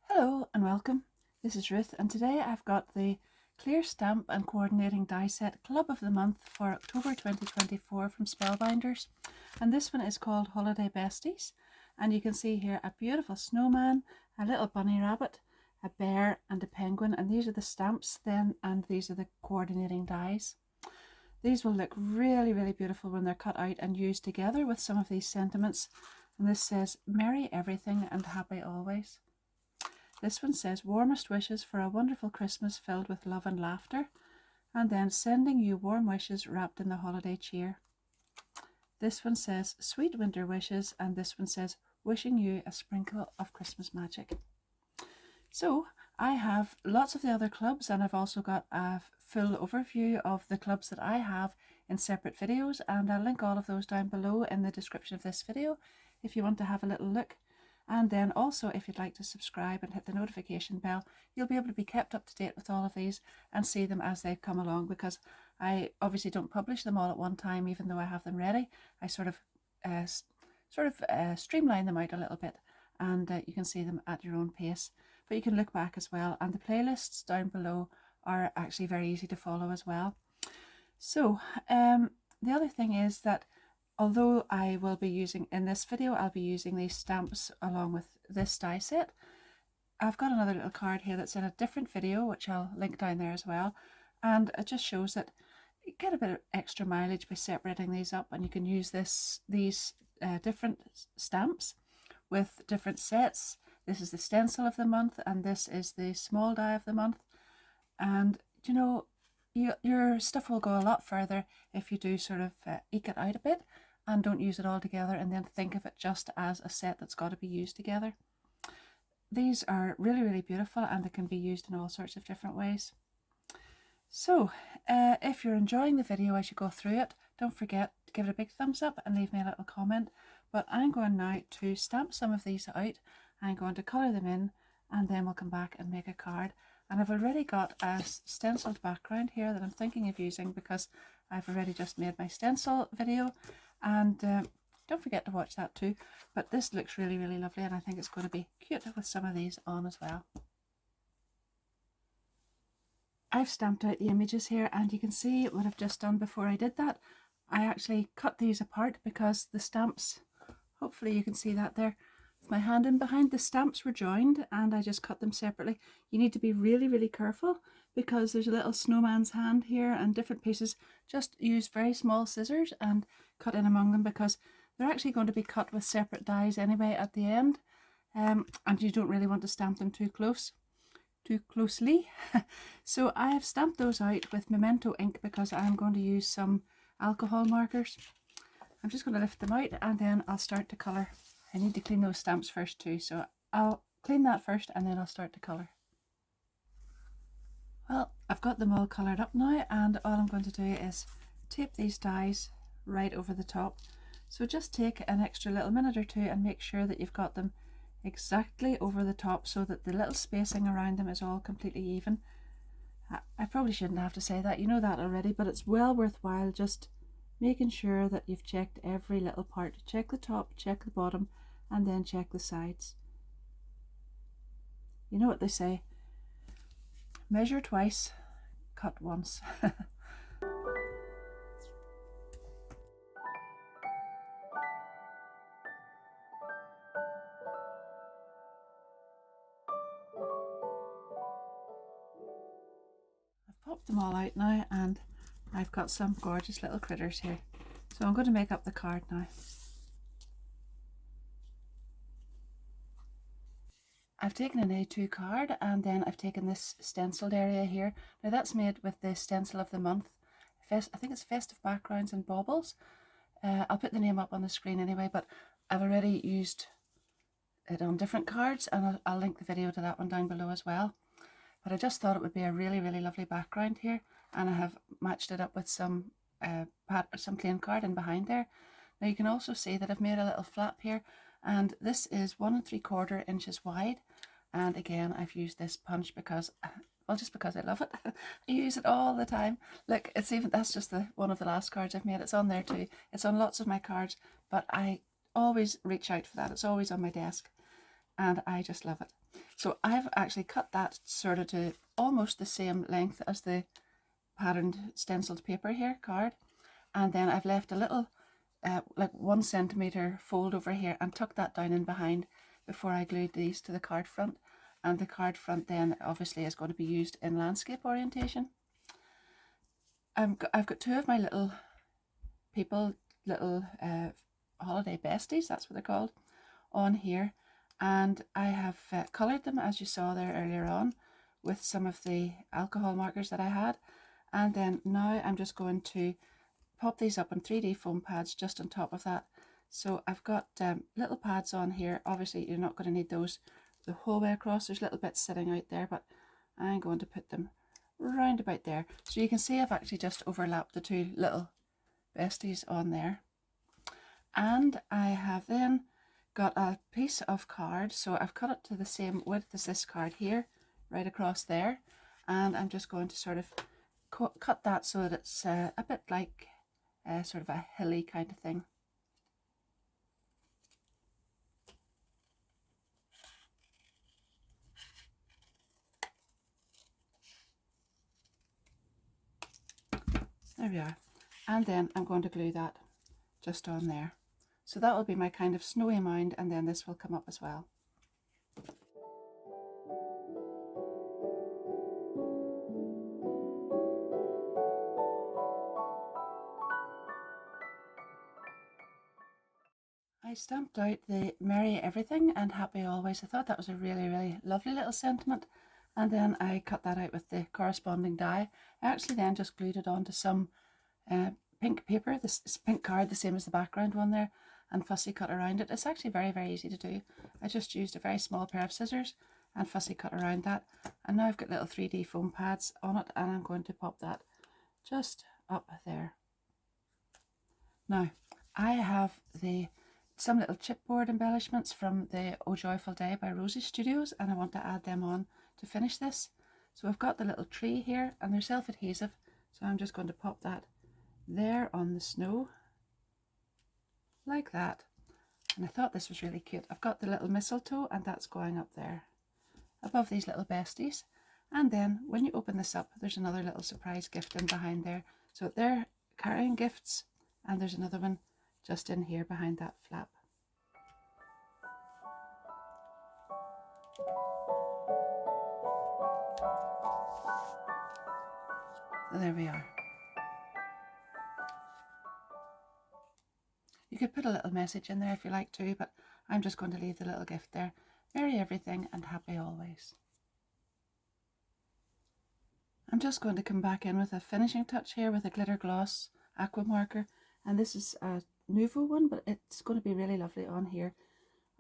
Hello and welcome. This is Ruth, and today I've got the Clear Stamp and Coordinating Die Set Club of the Month for October 2024 from Spellbinders. And this one is called Holiday Besties. And you can see here a beautiful snowman, a little bunny rabbit, a bear and a penguin. And these are the stamps then, and these are the coordinating dies. These will look really, really beautiful when they're cut out and used together with some of these sentiments. And this says, Merry Everything and Happy Always. This one says, warmest wishes for a wonderful Christmas filled with love and laughter. And then sending you warm wishes wrapped in the holiday cheer. This one says, sweet winter wishes. And this one says, wishing you a sprinkle of Christmas magic. So I have lots of the other clubs, and I've also got a full overview of the clubs that I have in separate videos. And I'll link all of those down below in the description of this video if you want to have a little look. And then also, if you'd like to subscribe and hit the notification bell, you'll be able to be kept up to date with all of these and see them as they come along, because I obviously don't publish them all at one time, even though I have them ready. I sort of streamline them out a little bit, and you can see them at your own pace. But you can look back as well, and the playlists down below are actually very easy to follow as well. So the other thing is that although I will be using, in this video, I'll be using these stamps along with this die set, I've got another little card here that's in a different video, which I'll link down there as well. And it just shows that you get a bit of extra mileage by separating these up, and you can use these different stamps with different sets. This is the stencil of the month, and this is the small die of the month. And, you know, your stuff will go a lot further if you do sort of eke it out a bit and don't use it all together and then think of it just as a set that's got to be used together. These are really, really beautiful, and they can be used in all sorts of different ways. So if you're enjoying the video as you go through it, don't forget to give it a big thumbs up and leave me a little comment. But I'm going now to stamp some of these out. I'm going to colour them in, and then we'll come back and make a card. And I've already got a stenciled background here that I'm thinking of using, because I've already just made my stencil video. And don't forget to watch that too. But this looks really, really lovely, and I think it's going to be cute with some of these on as well. I've stamped out the images here, and you can see what I've just done before I did that. I actually cut these apart because the stamps, hopefully you can see that there, with my hand in behind, the stamps were joined, and I just cut them separately. You need to be really, really careful, because there's a little snowman's hand here and different pieces. Just use very small scissors and cut in among them, because they're actually going to be cut with separate dies anyway at the end, and you don't really want to stamp them too closely. So I have stamped those out with Memento ink, because I'm going to use some alcohol markers. I'm just going to lift them out, and then I'll start to colour. I need to clean those stamps first too, so I'll clean that first and then I'll start to colour. Well, I've got them all coloured up now, and all I'm going to do is tape these dies right over the top. So just take an extra little minute or two and make sure that you've got them exactly over the top, so that the little spacing around them is all completely even. I probably shouldn't have to say that, you know that already, but it's well worthwhile just making sure that you've checked every little part. Check the top, check the bottom, and then check the sides. You know what they say, measure twice, cut once. I've popped them all out now, and I've got some gorgeous little critters here. So I'm going to make up the card now. I've taken an A2 card, and then I've taken this stenciled area here. Now that's made with the stencil of the month. I think it's Festive Backgrounds and Baubles. I'll put the name up on the screen anyway, but I've already used it on different cards, and I'll link the video to that one down below as well. But I just thought it would be a really, really lovely background here, and I have matched it up with some plain card in behind there. Now you can also see that I've made a little flap here, and this is 1 3/4 inches wide. And again, I've used this punch because Well, just because I love it. I use it all the time. Look, it's even, that's just one of the last cards I've made. It's on there too. It's on lots of my cards, but I always reach out for that. It's always on my desk and I just love it. So I've actually cut that sort of to almost the same length as the patterned stenciled paper here card, and then I've left a little like 1 centimeter fold over here and tucked that down in behind before I glued these to the card front. And the card front then obviously is going to be used in landscape orientation. I've got 2 of my little people, little holiday besties, that's what they're called, on here, and I have coloured them, as you saw there earlier on, with some of the alcohol markers that I had. And then now I'm just going to pop these up on 3D foam pads just on top of that. So I've got little pads on here. Obviously you're not going to need those the whole way across. There's little bits sitting out there, but I'm going to put them round about there. So you can see I've actually just overlapped the 2 little besties on there. And I have then got a piece of card, so I've cut it to the same width as this card here, right across there, and I'm just going to sort of cut that so that it's a bit like sort of a hilly kind of thing. There we are. And then I'm going to glue that just on there. So that will be my kind of snowy mound, and then this will come up as well. I stamped out the Merry Everything and Happy Always. I thought that was a really, really lovely little sentiment. And then I cut that out with the corresponding die. I actually then just glued it onto some pink paper, this pink card, the same as the background one there, and fussy cut around it. It's actually very, very easy to do. I just used a very small pair of scissors and fussy cut around that. And now I've got little 3D foam pads on it, and I'm going to pop that just up there. Now, I have some little chipboard embellishments from the Oh Joyful Day by Rosie Studios, and I want to add them on to finish this. So I've got the little tree here, and they're self-adhesive, so I'm just going to pop that there on the snow like that. And I thought this was really cute. I've got the little mistletoe, and that's going up there above these little besties. And then when you open this up, there's another little surprise gift in behind there. So they're carrying gifts, and there's another one just in here behind that flap. So there we are. You could put a little message in there if you like to, but I'm just going to leave the little gift there. Merry Everything and Happy Always. I'm just going to come back in with a finishing touch here with a glitter gloss aqua marker, and this is a Nouveau one, but it's going to be really lovely on here.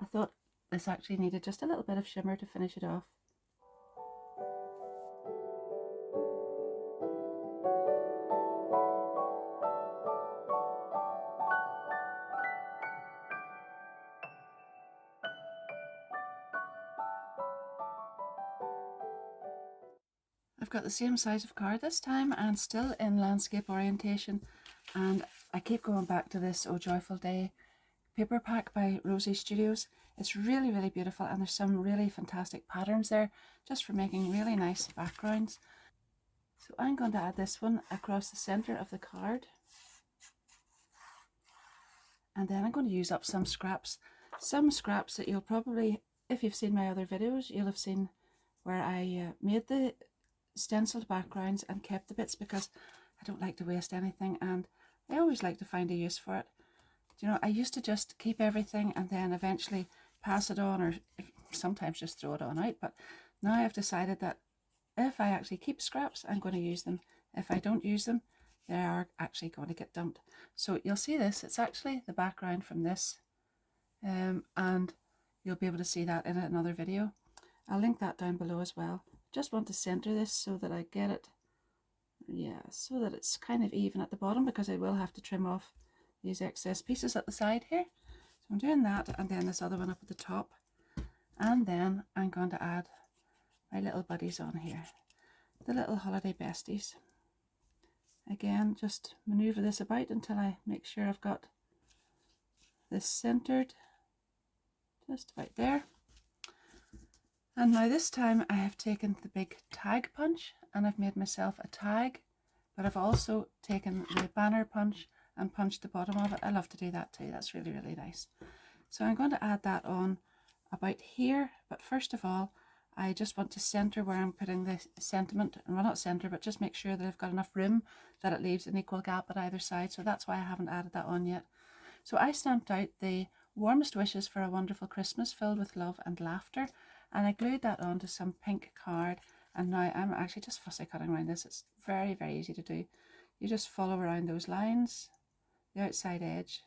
I thought this actually needed just a little bit of shimmer to finish it off. I've got the same size of card this time and still in landscape orientation, and I keep going back to this Oh Joyful Day paper pack by Rosie Studios. It's really, really beautiful, and there's some really fantastic patterns there just for making really nice backgrounds. So I'm going to add this one across the center of the card, and then I'm going to use up some scraps that you'll probably, if you've seen my other videos, you'll have seen where I made the stenciled backgrounds and kept the bits because I don't like to waste anything, and I always like to find a use for it. You know, I used to just keep everything and then eventually pass it on, or sometimes just throw it on out, but now I've decided that if I actually keep scraps, I'm going to use them. If I don't use them, they are actually going to get dumped. So you'll see this, it's actually the background from this, and you'll be able to see that in another video. I'll link that down below as well. Just want to center this so that I get it, yeah, so that it's kind of even at the bottom, because I will have to trim off these excess pieces at the side here. So I'm doing that, and then this other one up at the top, and then I'm going to add my little buddies on here. the little holiday besties. Again, just maneuver this about until I make sure I've got this centered just about there. And now this time I have taken the big tag punch and I've made myself a tag, but I've also taken the banner punch and punched the bottom of it. I love to do that too. That's really, really nice. So I'm going to add that on about here, but first of all, I just want to center where I'm putting the sentiment, well, not center, but just make sure that I've got enough room that it leaves an equal gap at either side. So that's why I haven't added that on yet. So I stamped out the warmest wishes for a wonderful Christmas filled with love and laughter, and I glued that onto some pink card. And now I'm actually just fussy cutting around this. It's very, very easy to do. You just follow around those lines, the outside edge,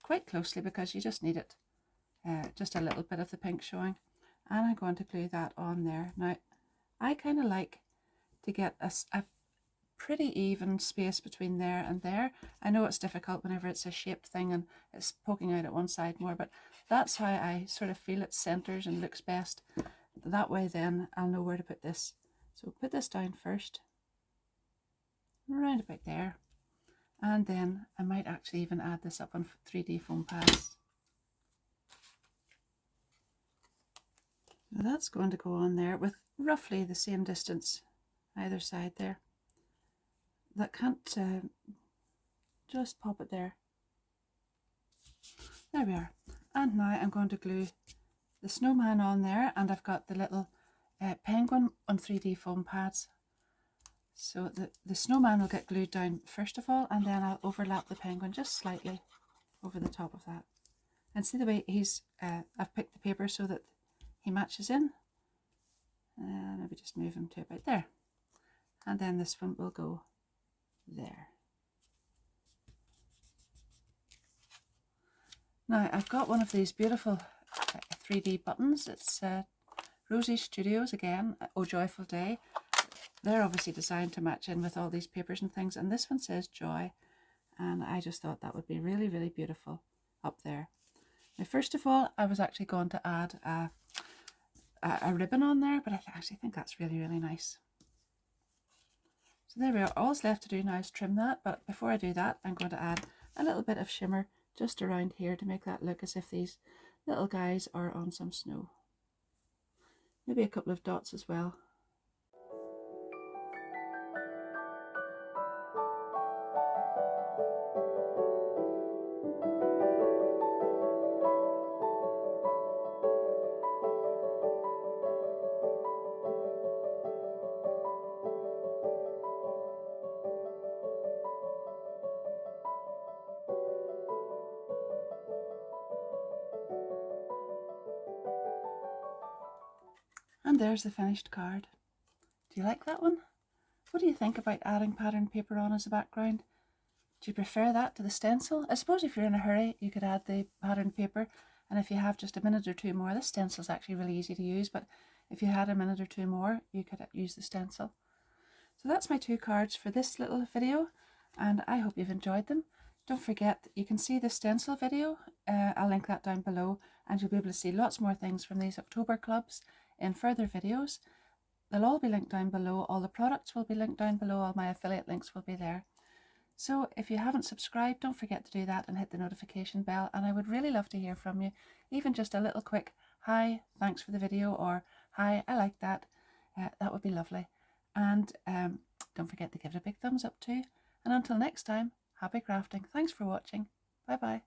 quite closely because you just need it, just a little bit of the pink showing. And I'm going to glue that on there. Now, I kind of like to get a pretty even space between there and there. I know it's difficult whenever it's a shaped thing and it's poking out at one side more, but that's how I sort of feel it centers and looks best. That way then I'll know where to put this. So put this down first, around about there, and then I might actually even add this up on 3D foam pads. Now that's going to go on there with roughly the same distance either side there. That can't just pop it there. There we are. And now I'm going to glue the snowman on there, and I've got the little penguin on 3D foam pads. So the snowman will get glued down first of all, and then I'll overlap the penguin just slightly over the top of that. And see the way he's, I've picked the paper so that he matches in. Maybe just move him to about there. And then this one will go there. Now I've got one of these beautiful 3D buttons. It's Rosie Studios again, Oh Joyful Day. They're obviously designed to match in with all these papers and things, and this one says Joy, and I just thought that would be really, really beautiful up there. Now first of all, I was actually going to add a ribbon on there, but I actually think that's really, really nice. So there we are. All that's left to do now is trim that, but before I do that, I'm going to add a little bit of shimmer just around here to make that look as if these little guys are on some snow. Maybe a couple of dots as well. And there's the finished card. Do you like that one? What do you think about adding patterned paper on as a background? Do you prefer that to the stencil? I suppose if you're in a hurry, you could add the patterned paper, and if you have just a minute or two more, the stencil is actually really easy to use, but if you had a minute or two more, you could use the stencil. So that's my 2 cards for this little video, and I hope you've enjoyed them. Don't forget, you can see the stencil video. I'll link that down below, and you'll be able to see lots more things from these October clubs in further videos. They'll all be linked down below. All the products will be linked down below. All my affiliate links will be there. So if you haven't subscribed, don't forget to do that and hit the notification bell. And I would really love to hear from you. Even just a little quick, hi, thanks for the video, or hi, I like that. That would be lovely. And don't forget to give it a big thumbs up too. And until next time, happy crafting. Thanks for watching. Bye bye.